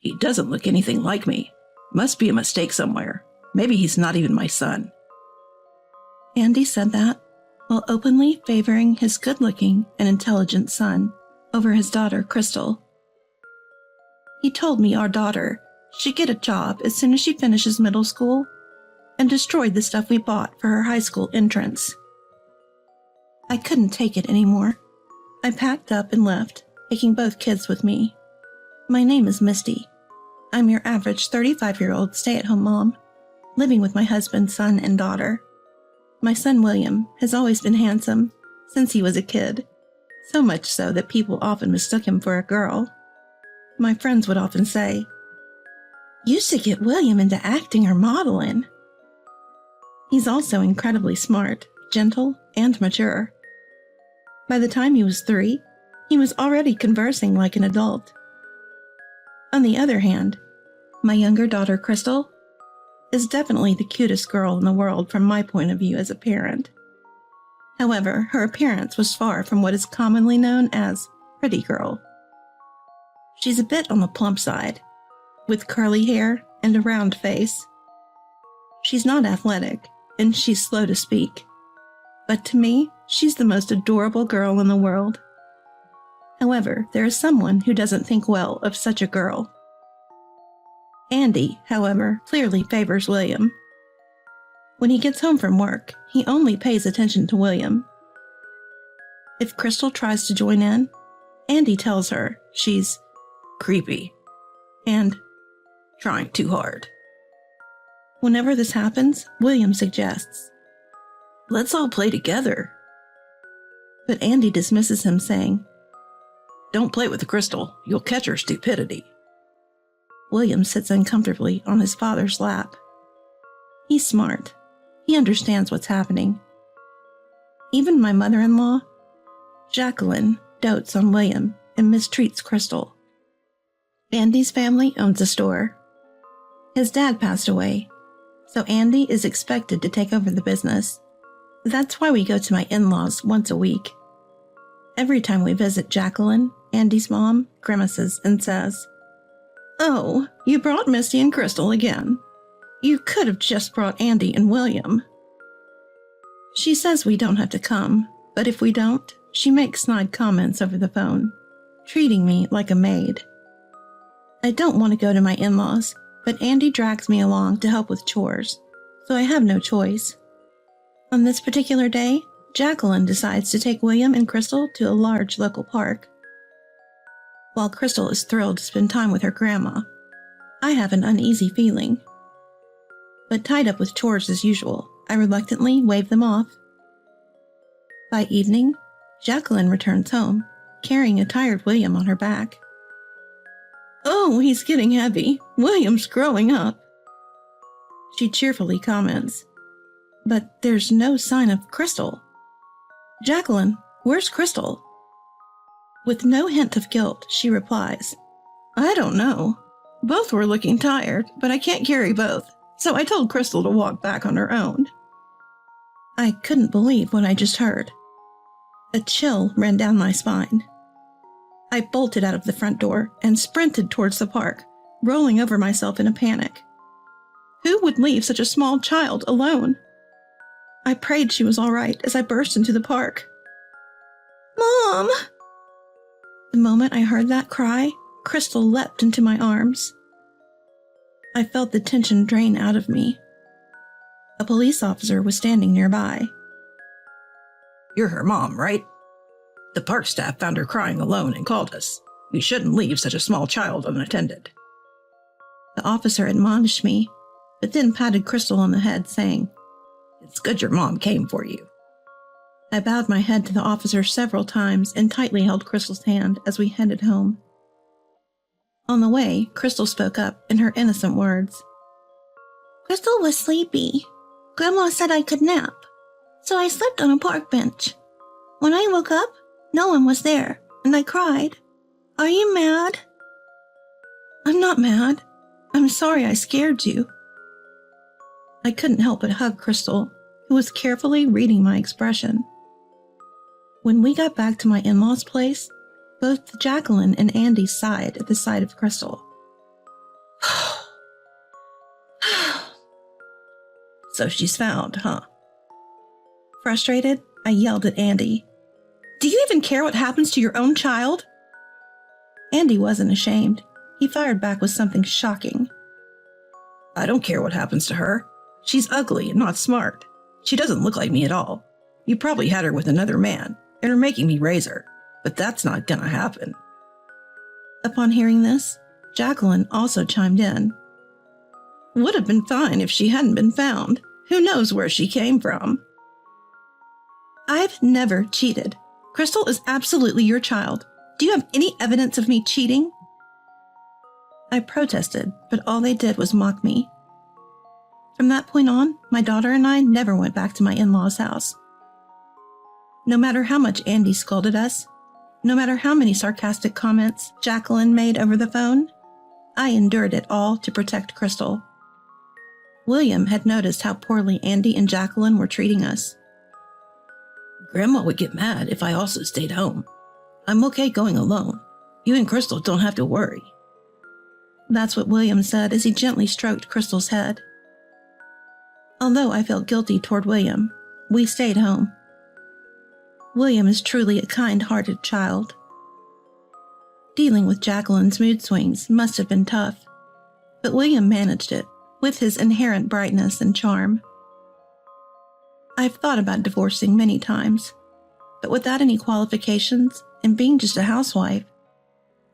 He doesn't look anything like me. Must be a mistake somewhere. Maybe he's not even my son. Andy said that while openly favoring his good-looking and intelligent son over his daughter, Crystal. He told me our daughter should get a job as soon as she finishes middle school and destroyed the stuff we bought for her high school entrance. I couldn't take it anymore. I packed up and left, taking both kids with me. My name is Misty. I'm your average 35-year-old stay-at-home mom, living with my husband, son, and daughter. My son, William, has always been handsome since he was a kid, so much so that people often mistook him for a girl. My friends would often say, "You should get William into acting or modeling." He's also incredibly smart, gentle, and mature. By the time he was 3, he was already conversing like an adult. On the other hand, my younger daughter, Crystal, is definitely the cutest girl in the world from my point of view as a parent. However, her appearance was far from what is commonly known as pretty girl. She's a bit on the plump side, with curly hair and a round face. She's not athletic, and she's slow to speak. But to me, she's the most adorable girl in the world. However, there is someone who doesn't think well of such a girl. Andy, however, clearly favors William. When he gets home from work, he only pays attention to William. If Crystal tries to join in, Andy tells her she's creepy and trying too hard. Whenever this happens, William suggests, "Let's all play together." But Andy dismisses him, saying, "Don't play with Crystal. You'll catch her stupidity." William sits uncomfortably on his father's lap. He's smart. He understands what's happening. Even my mother-in-law, Jacqueline, dotes on William and mistreats Crystal. Andy's family owns a store. His dad passed away, so Andy is expected to take over the business. That's why we go to my in-laws once a week. Every time we visit Jacqueline, Andy's mom grimaces and says, "Oh, you brought Misty and Crystal again. You could have just brought Andy and William." She says we don't have to come, but if we don't, she makes snide comments over the phone, treating me like a maid. I don't want to go to my in-laws, but Andy drags me along to help with chores, so I have no choice. On this particular day, Jacqueline decides to take William and Crystal to a large local park. While Crystal is thrilled to spend time with her grandma, I have an uneasy feeling. But tied up with chores as usual, I reluctantly wave them off. By evening, Jacqueline returns home, carrying a tired William on her back. "Oh, he's getting heavy. William's growing up," she cheerfully comments. But there's no sign of Crystal. "Jacqueline, where's Crystal?" With no hint of guilt, she replies, "I don't know. Both were looking tired, but I can't carry both, so I told Crystal to walk back on her own." I couldn't believe what I just heard. A chill ran down my spine. I bolted out of the front door and sprinted towards the park, rolling over myself in a panic. Who would leave such a small child alone? I prayed she was all right as I burst into the park. "Mom!" The moment I heard that cry, Crystal leapt into my arms. I felt the tension drain out of me. A police officer was standing nearby. "You're her mom, right? The park staff found her crying alone and called us. You shouldn't leave such a small child unattended." The officer admonished me, but then patted Crystal on the head, saying, "It's good your mom came for you." I bowed my head to the officer several times and tightly held Crystal's hand as we headed home. On the way, Crystal spoke up in her innocent words. "Crystal was sleepy. Grandma said I could nap, so I slept on a park bench. When I woke up, no one was there, and I cried. Are you mad?" "I'm not mad. I'm sorry I scared you." I couldn't help but hug Crystal, who was carefully reading my expression. When we got back to my in-laws' place, both Jacqueline and Andy sighed at the sight of Crystal. So she's found, huh? Frustrated, I yelled at Andy. Do you even care what happens to your own child? Andy wasn't ashamed. He fired back with something shocking. I don't care what happens to her. She's ugly and not smart. She doesn't look like me at all. You probably had her with another man and are making me raise her, but that's not gonna happen. Upon hearing this, Jacqueline also chimed in. Would have been fine if she hadn't been found. Who knows where she came from? I've never cheated. Crystal is absolutely your child. Do you have any evidence of me cheating? I protested, but all they did was mock me. From that point on, my daughter and I never went back to my in-laws' house. No matter how much Andy scolded us, no matter how many sarcastic comments Jacqueline made over the phone, I endured it all to protect Crystal. William had noticed how poorly Andy and Jacqueline were treating us. Grandma would get mad if I also stayed home. I'm okay going alone. You and Crystal don't have to worry. That's what William said as he gently stroked Crystal's head. Although I felt guilty toward William, we stayed home. William is truly a kind-hearted child. Dealing with Jacqueline's mood swings must have been tough, but William managed it with his inherent brightness and charm. I've thought about divorcing many times, but without any qualifications and being just a housewife,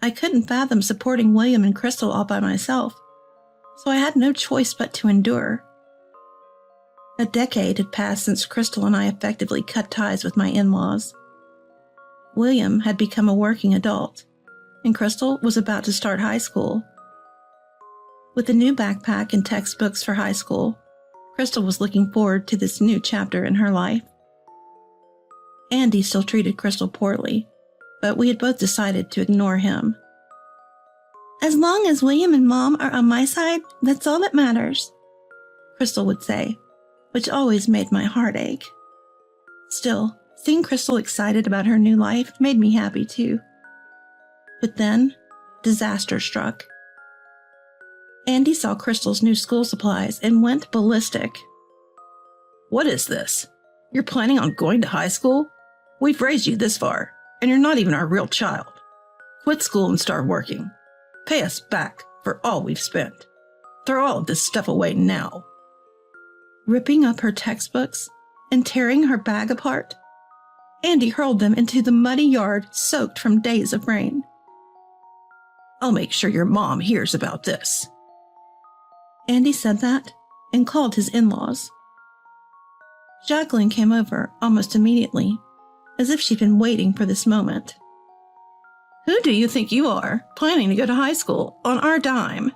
I couldn't fathom supporting William and Crystal all by myself, so I had no choice but to endure. A decade had passed since Crystal and I effectively cut ties with my in-laws. William had become a working adult, and Crystal was about to start high school. With a new backpack and textbooks for high school, Crystal was looking forward to this new chapter in her life. Andy still treated Crystal poorly, but we had both decided to ignore him. As long as William and Mom are on my side, that's all that matters, Crystal would say, which always made my heart ache. Still, seeing Crystal excited about her new life made me happy too. But then, disaster struck. Andy saw Crystal's new school supplies and went ballistic. What is this? You're planning on going to high school? We've raised you this far, and you're not even our real child. Quit school and start working. Pay us back for all we've spent. Throw all of this stuff away now. Ripping up her textbooks and tearing her bag apart, Andy hurled them into the muddy yard soaked from days of rain. I'll make sure your mom hears about this. Andy said that and called his in-laws. Jacqueline came over almost immediately, as if she'd been waiting for this moment. Who do you think you are, planning to go to high school on our dime?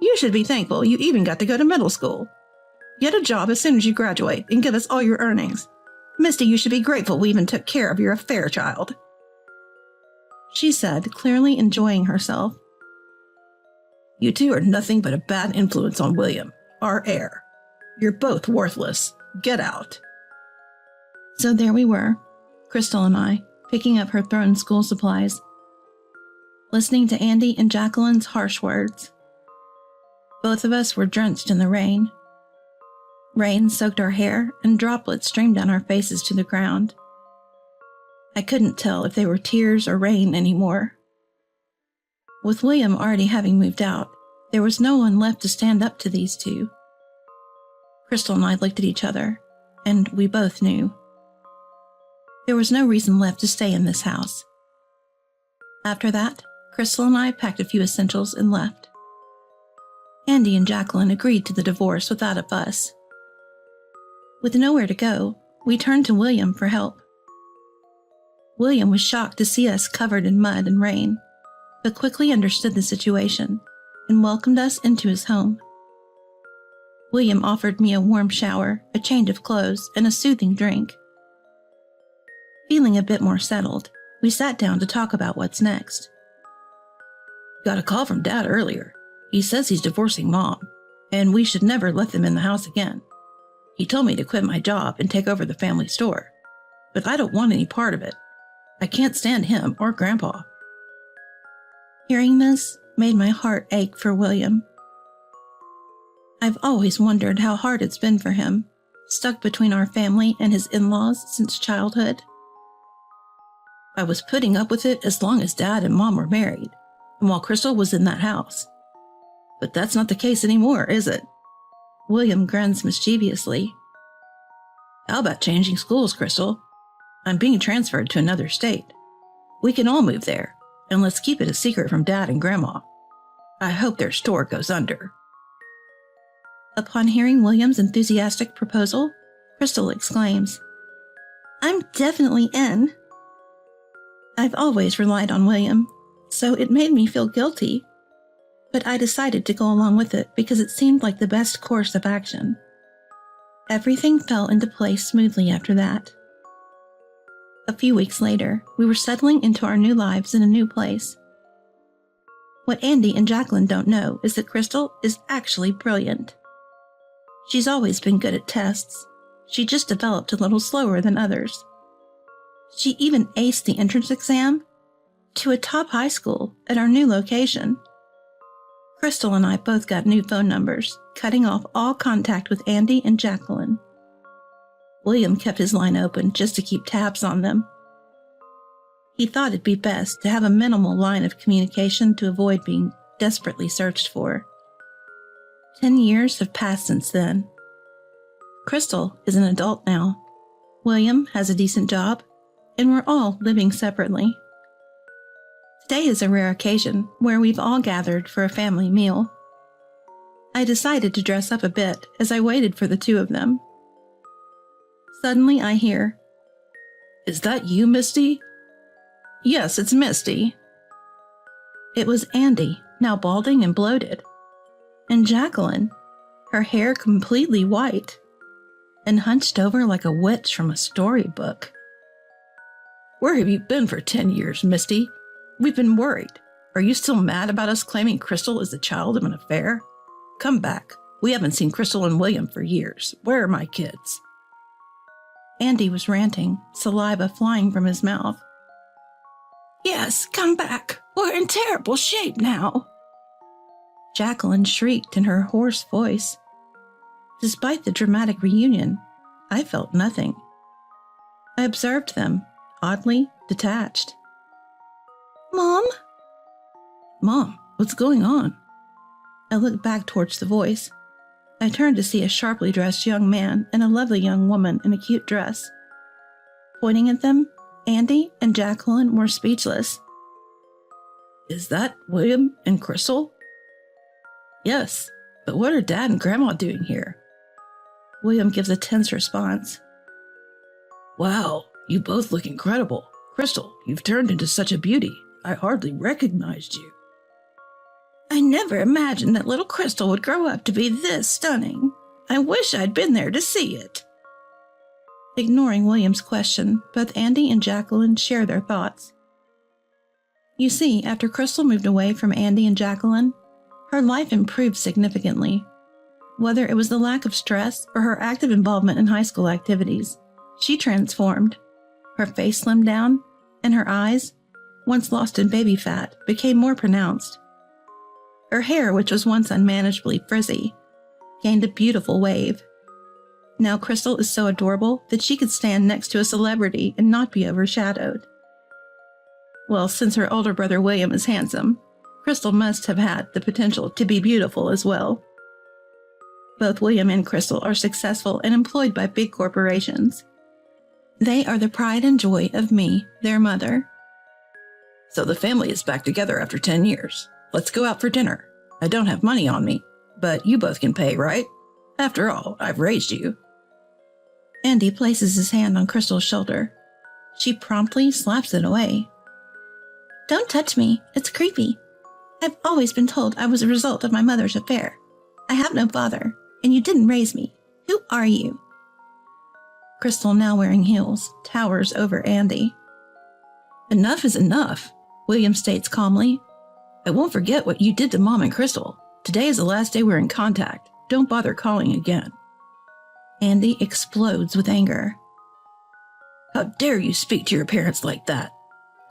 You should be thankful you even got to go to middle school. Get a job as soon as you graduate and give us all your earnings. Misty, you should be grateful we even took care of your affair child, she said, clearly enjoying herself. You two are nothing but a bad influence on William, our heir. You're both worthless. Get out. So there we were, Crystal and I, picking up her thrown school supplies, listening to Andy and Jacqueline's harsh words. Both of us were drenched in the rain. Rain soaked our hair and droplets streamed down our faces to the ground. I couldn't tell if they were tears or rain anymore. With William already having moved out, there was no one left to stand up to these two. Crystal and I looked at each other, and we both knew. There was no reason left to stay in this house. After that, Crystal and I packed a few essentials and left. Andy and Jacqueline agreed to the divorce without a fuss. With nowhere to go, we turned to William for help. William was shocked to see us covered in mud and rain, but quickly understood the situation and welcomed us into his home. William offered me a warm shower, a change of clothes, and a soothing drink. Feeling a bit more settled, we sat down to talk about what's next. Got a call from Dad earlier. He says he's divorcing Mom, and we should never let them in the house again. He told me to quit my job and take over the family store, but I don't want any part of it. I can't stand him or Grandpa. Hearing this made my heart ache for William. I I've always wondered how hard it's been for him, stuck between our family and his in-laws since childhood. I was putting up with it as long as Dad and Mom were married, and while Crystal was in that house. But that's not the case anymore, is it? William grins mischievously. How about changing schools, Crystal? I'm being transferred to another state. We can all move there, and let's keep it a secret from Dad and Grandma. I hope their store goes under. Upon hearing William's enthusiastic proposal, Crystal exclaims, I'm definitely in. I've always relied on William, so it made me feel guilty. But I decided to go along with it because it seemed like the best course of action. Everything fell into place smoothly after that. A few weeks later, we were settling into our new lives in a new place. What Andy and Jacqueline don't know is that Crystal is actually brilliant. She's always been good at tests. She just developed a little slower than others. She even aced the entrance exam to a top high school at our new location. Crystal and I both got new phone numbers, cutting off all contact with Andy and Jacqueline. William kept his line open just to keep tabs on them. He thought it'd be best to have a minimal line of communication to avoid being desperately searched for. 10 years have passed since then. Crystal is an adult now. William has a decent job, and we're all living separately. Today is a rare occasion where we've all gathered for a family meal. I decided to dress up a bit as I waited for the two of them. Suddenly I hear, Is that you, Misty? Yes, it's Misty. It was Andy, now balding and bloated, and Jacqueline, her hair completely white, and hunched over like a witch from a storybook. Where have you been for 10 years, Misty? We've been worried. Are you still mad about us claiming Crystal is the child of an affair? Come back. We haven't seen Crystal and William for years. Where are my kids? Andy was ranting, saliva flying from his mouth. Yes, come back. We're in terrible shape now. Jacqueline shrieked in her hoarse voice. Despite the dramatic reunion, I felt nothing. I observed them, oddly detached. Mom? Mom, what's going on? I looked back towards the voice. I turned to see a sharply dressed young man and a lovely young woman in a cute dress. Pointing at them, Andy and Jacqueline were speechless. Is that William and Crystal? Yes, but what are Dad and Grandma doing here? William gives a tense response. Wow, you both look incredible. Crystal, you've turned into such a beauty. I hardly recognized you. I never imagined that little Crystal would grow up to be this stunning. I wish I'd been there to see it. Ignoring William's question, both Andy and Jacqueline share their thoughts. You see, after Crystal moved away from Andy and Jacqueline, her life improved significantly. Whether it was the lack of stress or her active involvement in high school activities, she transformed. Her face slimmed down, and her eyes, once lost in baby fat, became more pronounced. Her hair, which was once unmanageably frizzy, gained a beautiful wave. Now Crystal is so adorable that she could stand next to a celebrity and not be overshadowed. Well, since her older brother William is handsome, Crystal must have had the potential to be beautiful as well. Both William and Crystal are successful and employed by big corporations. They are the pride and joy of me, their mother. So the family is back together after 10 years. Let's go out for dinner. I don't have money on me, but you both can pay, right? After all, I've raised you. Andy places his hand on Crystal's shoulder. She promptly slaps it away. Don't touch me. It's creepy. I've always been told I was a result of my mother's affair. I have no father, and you didn't raise me. Who are you? Crystal, now wearing heels, towers over Andy. Enough is enough, William states calmly. I won't forget what you did to Mom and Crystal. Today is the last day we're in contact. Don't bother calling again. Andy explodes with anger. How dare you speak to your parents like that?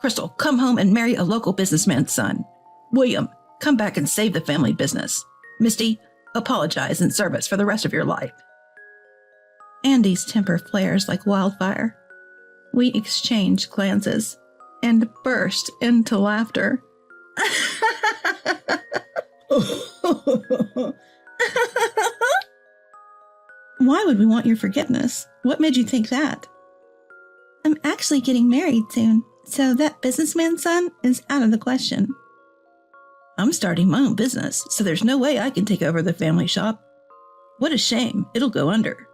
Crystal, come home and marry a local businessman's son. William, come back and save the family business. Misty, Apologize and serve us for the rest of your life. Andy's temper flares like wildfire. We exchange glances and burst into laughter. Why would we want your forgiveness? What made you think that? I'm actually getting married soon, so that businessman's son is out of the question. I'm starting my own business, so there's no way I can take over the family shop. What a shame. It'll go under.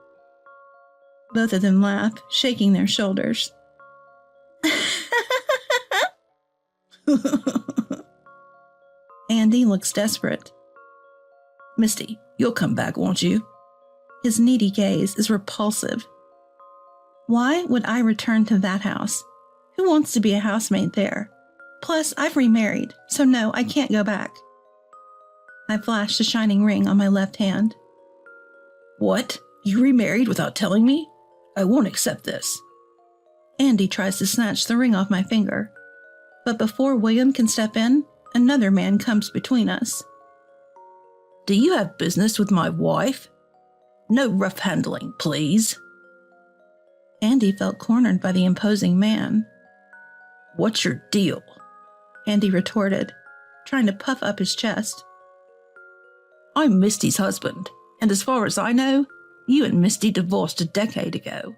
Both of them laugh, shaking their shoulders. Andy looks desperate. Misty, you'll come back, won't you? His needy gaze is repulsive. Why would I return to that house? Who wants to be a housemaid there? Plus, I've remarried, so no, I can't go back. I flash the shining ring on my left hand. What? You remarried without telling me? I won't accept this. Andy tries to snatch the ring off my finger. But before William can step in, another man comes between us. Do you have business with my wife? No rough handling, please. Andy felt cornered by the imposing man. What's your deal? Andy retorted, trying to puff up his chest. I'm Misty's husband, and as far as I know, you and Misty divorced a decade ago.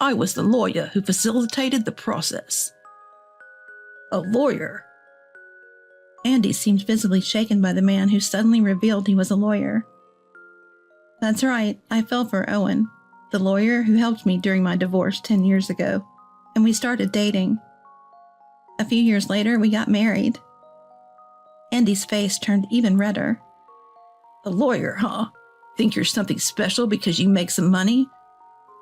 I was the lawyer who facilitated the process. A lawyer? Andy seemed visibly shaken by the man who suddenly revealed he was a lawyer. That's right, I fell for Owen, the lawyer who helped me during my divorce 10 years ago, and we started dating. A few years later, we got married. Andy's face turned even redder. A lawyer, huh? Think you're something special because you make some money?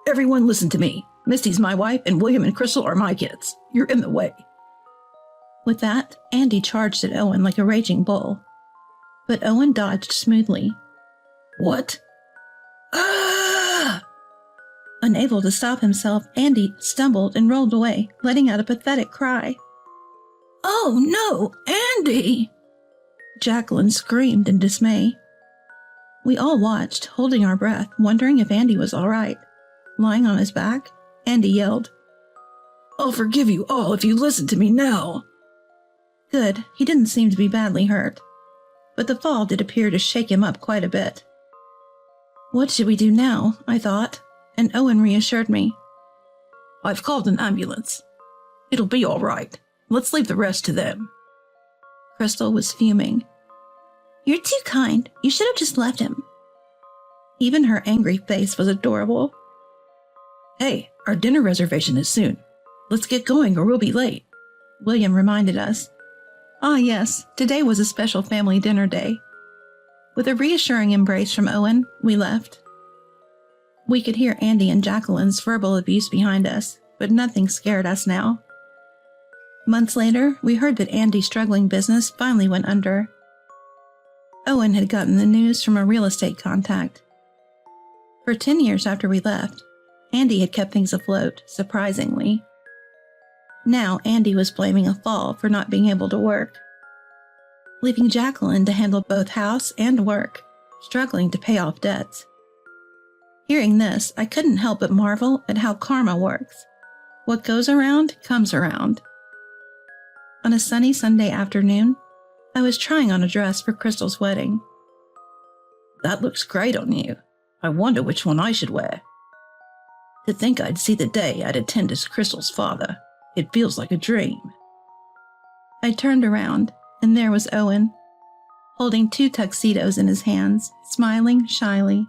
Everyone listen to me. Misty's my wife, and William and Crystal are my kids. You're in the way. With that, Andy charged at Owen like a raging bull. But Owen dodged smoothly. What? Ah! Unable to stop himself, Andy stumbled and rolled away, letting out a pathetic cry. Oh no, Andy! Jacqueline screamed in dismay. We all watched, holding our breath, wondering if Andy was all right. Lying on his back, Andy yelled, I'll forgive you all if you listen to me now. Good, he didn't seem to be badly hurt. But the fall did appear to shake him up quite a bit. What should we do now? I thought, and Owen reassured me. I've called an ambulance. It'll be all right. Let's leave the rest to them. Crystal was fuming. You're too kind. You should have just left him. Even her angry face was adorable. Hey, our dinner reservation is soon. Let's get going or we'll be late. William reminded us. Ah, yes, today was a special family dinner day. With a reassuring embrace from Owen, we left. We could hear Andy and Jacqueline's verbal abuse behind us, but nothing scared us now. Months later, we heard that Andy's struggling business finally went under. Owen had gotten the news from a real estate contact. For 10 years after we left, Andy had kept things afloat, surprisingly. Now Andy was blaming a fall for not being able to work, leaving Jacqueline to handle both house and work, struggling to pay off debts. Hearing this, I couldn't help but marvel at how karma works. What goes around comes around. On a sunny Sunday afternoon, I was trying on a dress for Crystal's wedding. That looks great on you. I wonder which one I should wear. To think I'd see the day I'd attend as Crystal's father. It feels like a dream. I turned around, and there was Owen, holding 2 tuxedos in his hands, smiling shyly.